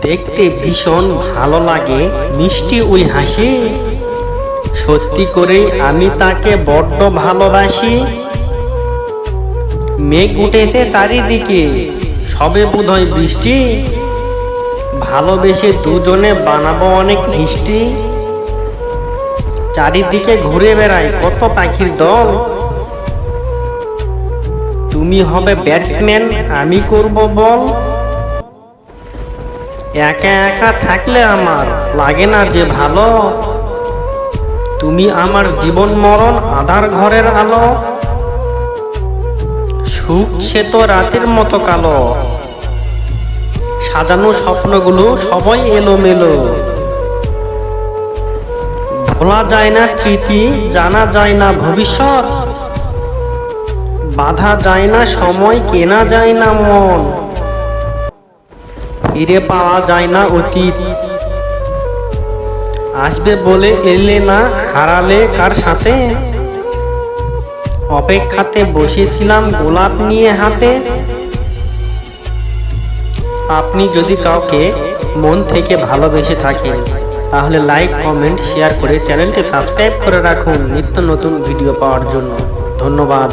দেখতে ভীষণ ভালো লাগে মিষ্টি ওই হাসি, সত্যি করেই আমি তাকে বড্ড ভালোবাসি। মেঘ উঠেছে চারিদিকে, সবে বোধহয় বৃষ্টি, ভালোবেসে দুজনে বানাবো অনেক মিষ্টি। চারিদিকে ঘুরে বেড়ায় কত পাখির দল, তুমি হবে ব্যাটসম্যান আমি করব বল। একা একা থাকলে আমার লাগে না যে ভালো, তুমি আমার জীবন মরণ আধার ঘরের আলো। সুখ সে তো রাতের মতো কালো, সাজানো স্বপ্নগুলো সবাই এলোমেলো। ভোলা যায় না স্মৃতি, জানা যায় না ভবিষ্যৎ, বাধা যায় না সময়, কেনা যায় না মন, ফিরে পাওয়া যায় না অতীত। আসবে বলে এলে না, হারালে কার সাথে, অপেক্ষাতে বসেছিলাম গোলাপ নিয়ে হাতে। আপনি যদি কাউকে মন থেকে ভালোবেসে থাকেন তাহলে লাইক কমেন্ট শেয়ার করে চ্যানেলটি সাবস্ক্রাইব করে রাখুন নিত্য নতুন ভিডিও পাওয়ার জন্য। ধন্যবাদ।